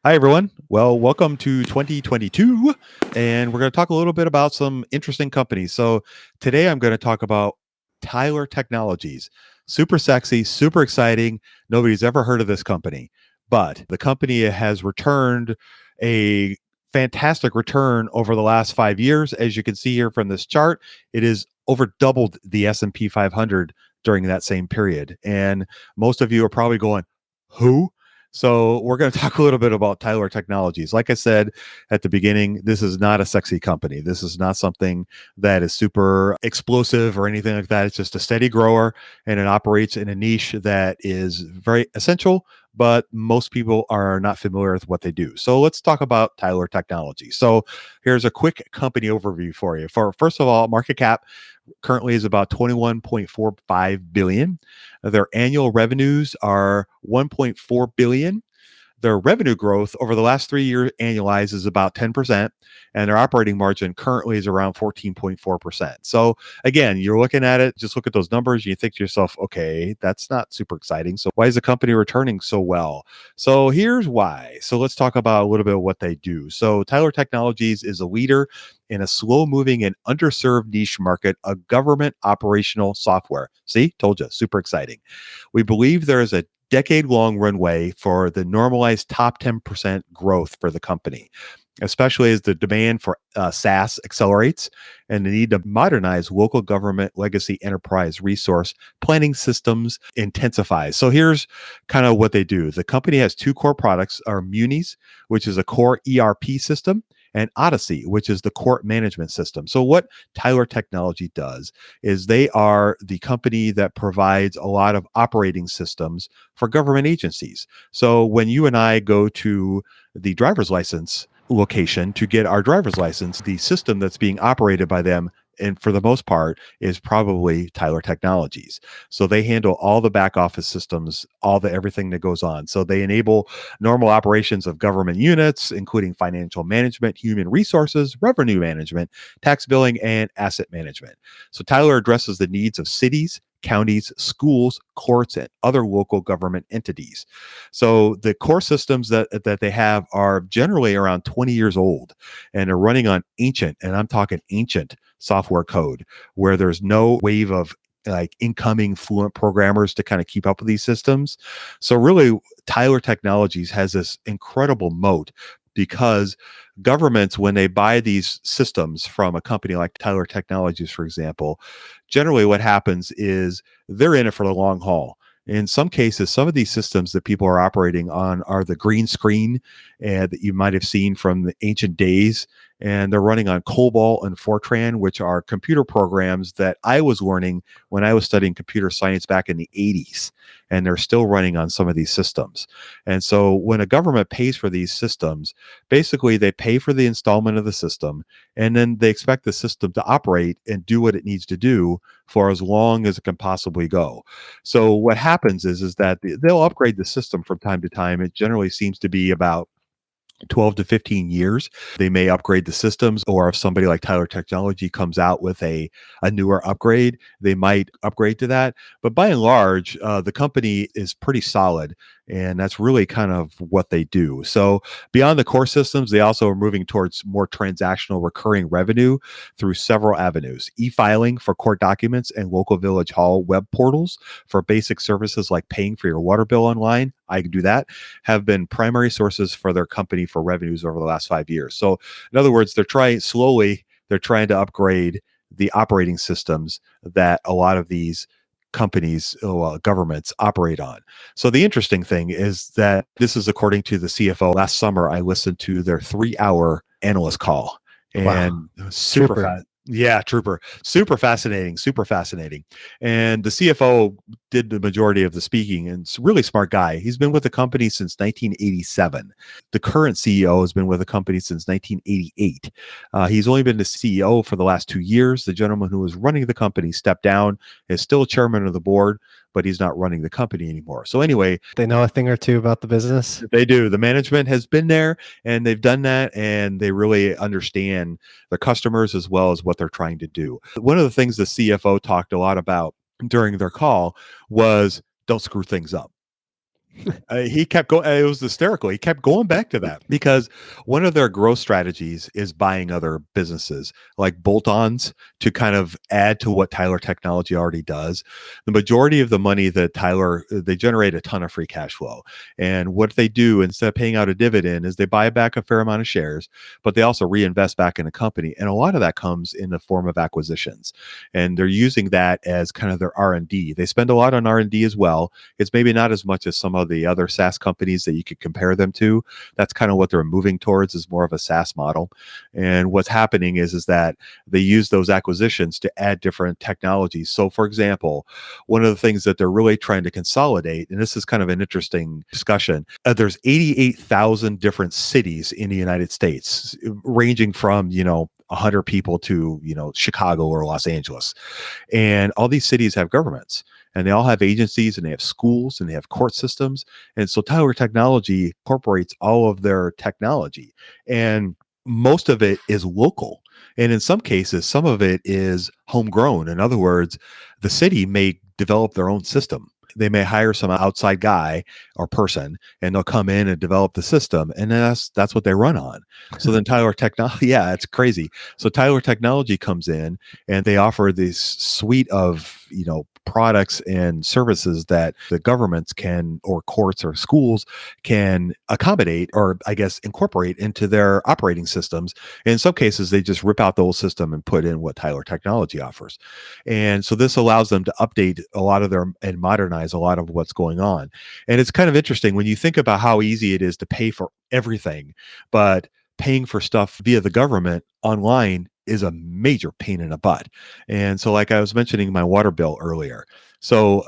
Hi, everyone. Well, welcome to 2022, and we're going to talk a little bit about some interesting companies. So, today I'm going to talk about Tyler Technologies. Super sexy, super exciting. Nobody's ever heard of this company, but the company has returned a fantastic return over the last 5 years. As you can see here from this chart, it is over doubled the S&P 500 during that same period. And most of you are probably going, who? So we're going to talk a little bit about Tyler Technologies. Like I said at the beginning, this is not a sexy company. This is not something that is super explosive or anything like that. It's just a steady grower, and it operates in a niche that is very essential, but most people are not familiar with what they do. So let's talk about Tyler Technologies. So here's a quick company overview for you. For first of all, market cap currently is about 21.45 billion. Their annual revenues are 1.4 billion. Their revenue growth over the last 3 years annualized is about 10%, and their operating margin currently is around 14.4%. So, again, you're looking at it, just look at those numbers, and you think to yourself, okay, that's not super exciting. So, why is the company returning so well? So, here's why. So, let's talk about a little bit of what they do. So, Tyler Technologies is a leader in a slow moving and underserved niche market of government operational software. See, told you, super exciting. We believe there is a decade-long runway for the normalized top 10% growth for the company, especially as the demand for SaaS accelerates and the need to modernize local government legacy enterprise resource planning systems intensifies. So here's kind of what they do. The company has two core products, are Munis, which is a core ERP system, and Odyssey, which is the court management system. So what Tyler Technology does is they are the company that provides a lot of operating systems for government agencies. So when you and I go to the driver's license location to get our driver's license, the system that's being operated by them, and for the most part, is probably Tyler Technologies. So they handle all the back office systems, all the everything that goes on. So they enable normal operations of government units, including financial management, human resources, revenue management, tax billing, and asset management. So Tyler addresses the needs of cities, counties, schools, courts, and other local government entities. So the core systems that they have are generally around 20 years old and are running on ancient, and I'm talking ancient software code where there's no wave of like incoming fluent programmers to kind of keep up with these systems. So really Tyler Technologies has this incredible moat because governments, when they buy these systems from a company like Tyler Technologies, for example, generally what happens is they're in it for the long haul. In some cases, some of these systems that people are operating on are the green screen that you might have seen from the ancient days. And they're running on COBOL and Fortran, which are computer programs that I was learning when I was studying computer science back in the 80s. And they're still running on some of these systems. And so when a government pays for these systems, basically they pay for the installment of the system, and then they expect the system to operate and do what it needs to do for as long as it can possibly go. So what happens is that they'll upgrade the system from time to time. It generally seems to be about 12 to 15 years. They may upgrade the systems, or if somebody like Tyler Technology comes out with a newer upgrade, they might upgrade to that. But by and large, the company is pretty solid. And that's really kind of what they do. So beyond the core systems, they also are moving towards more transactional recurring revenue through several avenues. E-filing for court documents and local village hall web portals for basic services like paying for your water bill online. I can do that, have been primary sources for their company for revenues over the last 5 years. So in other words, they're trying to upgrade the operating systems that a lot of these companies, governments operate on. So the interesting thing is that this is according to the CFO. Last summer, I listened to their 3-hour analyst call, Wow. and super Trooper. fast. Yeah, trooper. Super fascinating. Super fascinating. And the CFO did the majority of the speaking, and it's a really smart guy. He's been with the company since 1987. The current CEO has been with the company since 1988. He's only been the CEO for the last 2 years. The gentleman who was running the company stepped down, is still chairman of the board, but he's not running the company anymore. So anyway, They know a thing or two about the business. they do. The management has been there and they've done that, and they really understand their customers as well as what they're trying to do. One of the things the CFO talked a lot about during their call was don't screw things up. He kept going. It was hysterical. He kept going back to that because one of their growth strategies is buying other businesses like bolt-ons to kind of add to what Tyler Technology already does. The majority of the money that they generate a ton of free cash flow. And what they do instead of paying out a dividend is they buy back a fair amount of shares, but they also reinvest back in the company. And a lot of that comes in the form of acquisitions. And they're using that as kind of their R&D. They spend a lot on R&D as well. It's maybe not as much as some of the other SaaS companies that you could compare them to. That's kind of what they're moving towards, is more of a SaaS model. And what's happening is that they use those acquisitions to add different technologies. So for example, one of the things that they're really trying to consolidate, and this is kind of an interesting discussion, there's 88,000 different cities in the United States, ranging from, 100 people to, Chicago or Los Angeles. And all these cities have governments, and they all have agencies, and they have schools, and they have court systems. And so Tyler Technology incorporates all of their technology, and most of it is local. And in some cases, some of it is homegrown. In other words, the city may develop their own system. They may hire some outside guy or person, and they'll come in and develop the system, and that's what they run on. So then Tyler Technology, yeah, it's crazy. So Tyler Technology comes in, and they offer this suite of products and services that the governments can, or courts or schools can accommodate, or I guess incorporate into their operating systems. In some cases, they just rip out the old system and put in what Tyler Technology offers. And so this allows them to update a lot of their and modernize a lot of what's going on. And it's kind of interesting when you think about how easy it is to pay for everything, but paying for stuff via the government online is a major pain in the butt. And so, like I was mentioning my water bill earlier. So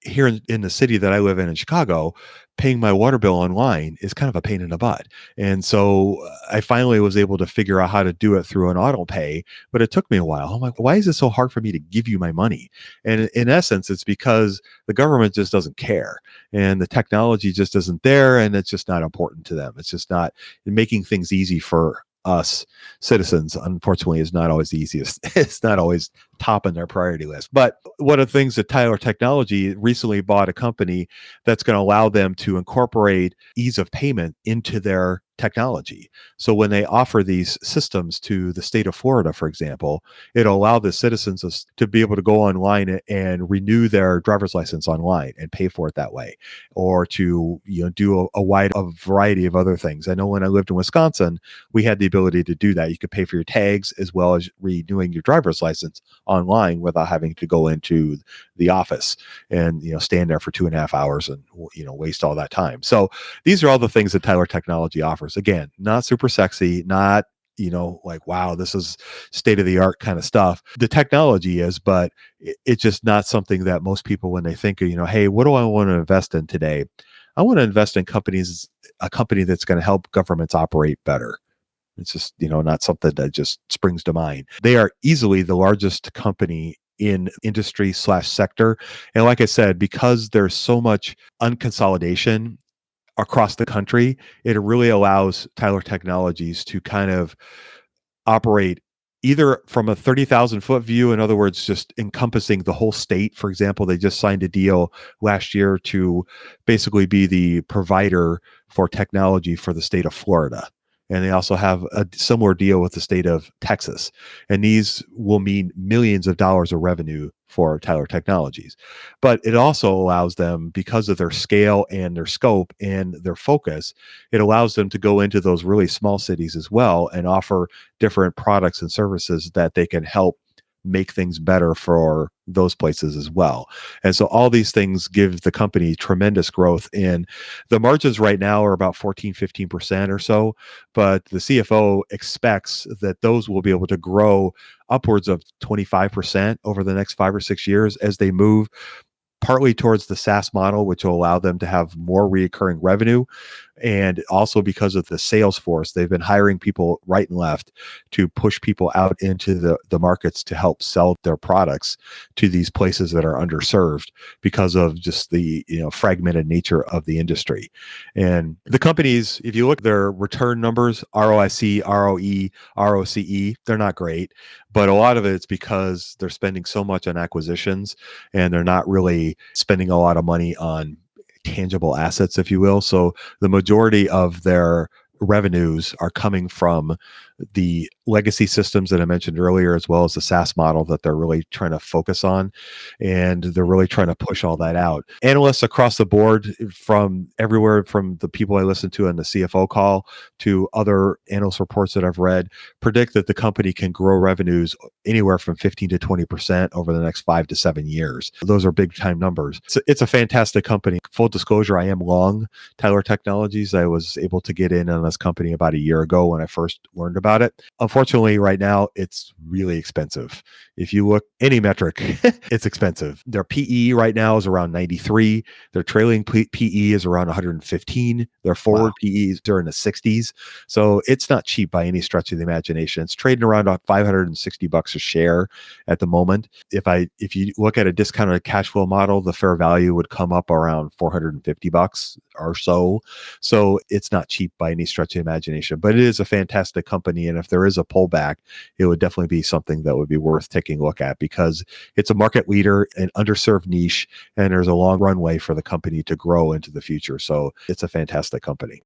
here in the city that I live in Chicago, paying my water bill online is kind of a pain in the butt. And so I finally was able to figure out how to do it through an auto pay, but it took me a while. I'm like, why is it so hard for me to give you my money? And in essence, it's because the government just doesn't care, and the technology just isn't there, and it's just not important to them. It's just not making things easy for us citizens, unfortunately, is not always the easiest. It's not always top on their priority list. But one of the things that Tyler Technology recently bought a company that's going to allow them to incorporate ease of payment into their technology. So when they offer these systems to the state of Florida, for example, it'll allow the citizens to be able to go online and renew their driver's license online and pay for it that way, or to do a wide variety of other things. I know when I lived in Wisconsin, we had the ability to do that. You could pay for your tags as well as renewing your driver's license online without having to go into the office and stand there for 2.5 hours and waste all that time. So these are all the things that Tyler Technology offers. Again, not super sexy, not like, wow, this is state of the art kind of stuff. The technology is, but it's just not something that most people, when they think, hey, what do I want to invest in today? I want to invest in a company that's going to help governments operate better. It's just, not something that just springs to mind. They are easily the largest company in industry/sector. And like I said, because there's so much unconsolidation across the country, it really allows Tyler Technologies to kind of operate either from a 30,000-foot view, in other words, just encompassing the whole state. For example, they just signed a deal last year to basically be the provider for technology for the state of Florida. And they also have a similar deal with the state of Texas. And these will mean millions of dollars of revenue for Tyler Technologies. But it also allows them, because of their scale and their scope and their focus, it allows them to go into those really small cities as well and offer different products and services that they can help make things better for those places as well. And so all these things give the company tremendous growth. And the margins right now are about 14-15% or so, but the CFO expects that those will be able to grow upwards of 25% over the next 5 or 6 years as they move partly towards the SaaS model, which will allow them to have more recurring revenue. And also because of the sales force, they've been hiring people right and left to push people out into the markets to help sell their products to these places that are underserved because of just the fragmented nature of the industry. And the companies, if you look at their return numbers, ROIC, ROE, ROCE, they're not great. But a lot of it's because they're spending so much on acquisitions, and they're not really spending a lot of money on tangible assets, if you will. So the majority of their revenues are coming from the legacy systems that I mentioned earlier, as well as the SaaS model that they're really trying to focus on. And they're really trying to push all that out. Analysts across the board, from everywhere, from the people I listen to on the CFO call to other analyst reports that I've read, predict that the company can grow revenues anywhere from 15 to 20% over the next 5 to 7 years. Those are big time numbers. It's a fantastic company. Full disclosure, I am long Tyler Technologies. I was able to get in on this company about a year ago when I first learned about it. Unfortunately, right now, it's really expensive. If you look any metric, it's expensive. Their PE right now is around 93. Their trailing PE is around 115. Their forward PEs are in the 60s. So it's not cheap by any stretch of the imagination. It's trading around $560 a share at the moment. If you look at a discounted cash flow model, the fair value would come up around $450 or so. So it's not cheap by any stretch of the imagination, but it is a fantastic company. And if there is a pullback, it would definitely be something that would be worth taking a look at, because it's a market leader, an underserved niche, and there's a long runway for the company to grow into the future. So it's a fantastic company.